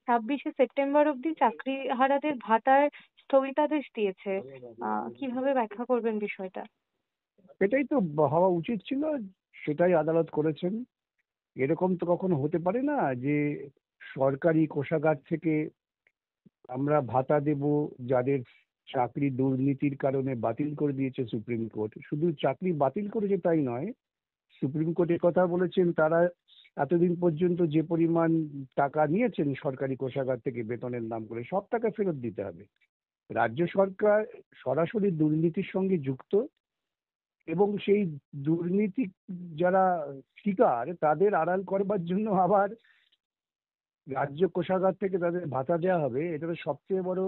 26শে September অবধি চাকরিহারাদের ভাতার স্থগিতাদেশ দিয়েছে। কিভাবে ব্যাখ্যা করবেন বিষয়টা? এটাই তো হওয়া উচিত ছিল, সেটাই আদালত করেছেন। এরকম তো কখনো হতে পারে না যে সরকারি কোষাগার থেকে আমরা ভাতা দেব যাদের চাকরি দুর্নীতির কারণে বাতিল করে দিয়েছে সুপ্রিম কোর্ট। শুধু চাকরি বাতিল করেছে তাই নয়, সুপ্রিম কোর্টের কথা বলেছেন তারা এতদিন পর্যন্ত যে পরিমাণ টাকা নিয়েছেন সরকারি কোষাগার থেকে বেতনের নাম করে সব টাকা ফেরত দিতে হবে। রাজ্য সরকার সরাসরি দুর্নীতির সঙ্গে যুক্ত, এবং সেই দুর্নীতি যারা শিকার তাদের আড়াল করবার জন্য আবার রাজ্য কোষাগার থেকে তাদের ভাতা দেওয়া হবে, এটা তো সবচেয়ে বড়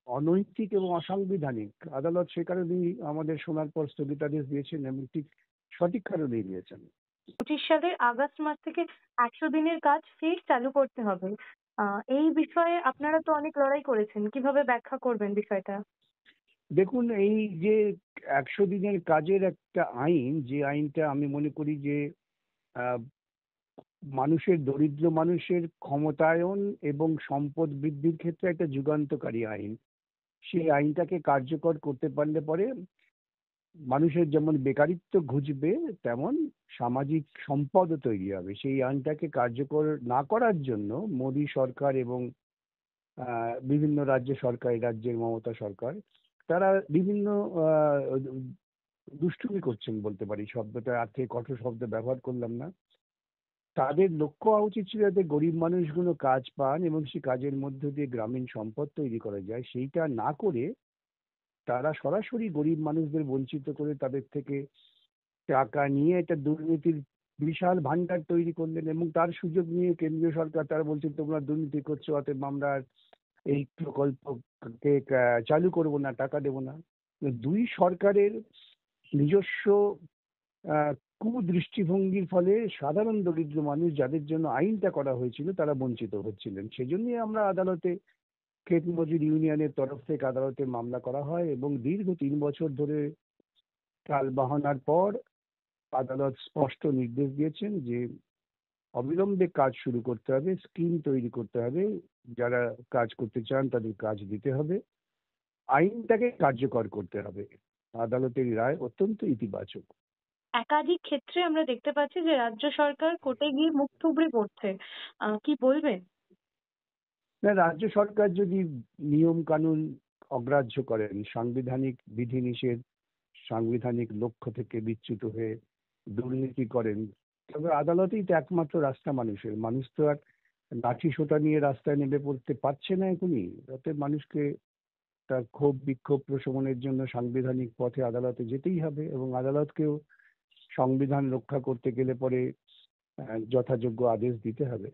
অনৈতিক এবং অসাংবিধানিক। আদালত সে কারণেই আমাদের শোনার পর স্থগিতাদেশ দিয়েছেন এবং ঠিক সঠিক কারণেই দিয়েছেন। 25 সালের আগস্ট মাস থেকে 100 দিনের কাজ ফের চালু করতে হবে। এই বিষয়ে আপনারা তো অনেক লড়াই করেছেন। কিভাবে ব্যাখ্যা করবেন বিষয়টা? দেখুন, এই যে 100 দিনের কাজের একটা আইন, যে আইনটা আমি মনে করি যে আহ, মানুষের, দরিদ্র মানুষের ক্ষমতায়ন এবং সম্পদ বৃদ্ধির ক্ষেত্রে একটা যুগান্তকারী আইন, সেই আইনটাকে কার্যকর করতে পারলে পরে মানুষের যেমন বেকারিত্ব ঘুচবে, তেমন সামাজিক সম্পদও তৈরি হবে। সেই আইনটাকে কার্যকর না করার জন্য মোদী সরকার এবং বিভিন্ন রাজ্য সরকার, রাজ্যের মমতা সরকার, তারা বিভিন্ন আহ, দুষ্টুমি করছেন বলতে পারি। শব্দটা আর থেকে কঠোর শব্দ ব্যবহার করলাম না। তাদের লক্ষ্য হওয়া উচিত ছিল যাতে গরিব মানুষগুলো কাজ পান এবং সেই কাজের মধ্য দিয়ে গ্রামীণ সম্পদ তৈরি করা যায়। সেইটা না করে তারা সরাসরি গরিব মানুষদের বঞ্চিত করে তাদের থেকে টাকা নিয়ে একটা দুর্নীতির বিশাল ভান্ডার তৈরি করলেন, এবং তার সুযোগ নিয়ে কেন্দ্রীয় সরকার তারা বলছে তোমরা দুর্নীতি করছো, অতএব আমরা আর এই প্রকল্পকে চালু করব না, টাকা দেব না। দুই সরকারের নিজস্ব আহ, কুদৃষ্টিভঙ্গির ফলে সাধারণ দরিদ্র মানুষ যাদের জন্য আইনটা করা হয়েছিল তারা বঞ্চিত হচ্ছিলেন। সেজন্যই আমরা আদালতে, ক্ষেত মজুর ইউনিয়নের তরফ থেকে আদালতে মামলা করা হয়, এবং দীর্ঘ 3 বছর ধরে টালবাহানার পর আদালত স্পষ্ট নির্দেশ দিয়েছেন যে অবিলম্বে কাজ শুরু করতে হবে, স্কিম তৈরি করতে হবে, যারা কাজ করতে চান তাদের কাজ দিতে হবে, আইনটাকে কার্যকর করতে হবে। আদালতের রায় অত্যন্ত ইতিবাচক। একাধিক ক্ষেত্রে আমরা দেখতে পাচ্ছি যে রাজ্য সরকার কোর্টে গিয়ে মুখ থুবড়ে পড়ছে। কি বলবেন? না, রাজ্য সরকার যদি নিয়ম কানুন অগ্রাহ্য করেন, সাংবিধানিক বিধিনিষেধ, সাংবিধানিক লক্ষ্য থেকে বিচ্যুত হয়ে দুর্নীতি করেন, তবে আদালতেই তো একমাত্র রাস্তা মানুষের। মানুষ তো আর লাঠি সোঁটা নিয়ে রাস্তায় নেমে পড়তে পারছে না এখনই। অতএব মানুষকে তার ক্ষোভ বিক্ষোভ প্রশমনের জন্য সাংবিধানিক পথে আদালতে যেতেই হবে, এবং আদালতকেও সংবিধান রক্ষা করতে গেলে পরে যথাযোগ্য আদেশ দিতে হবে।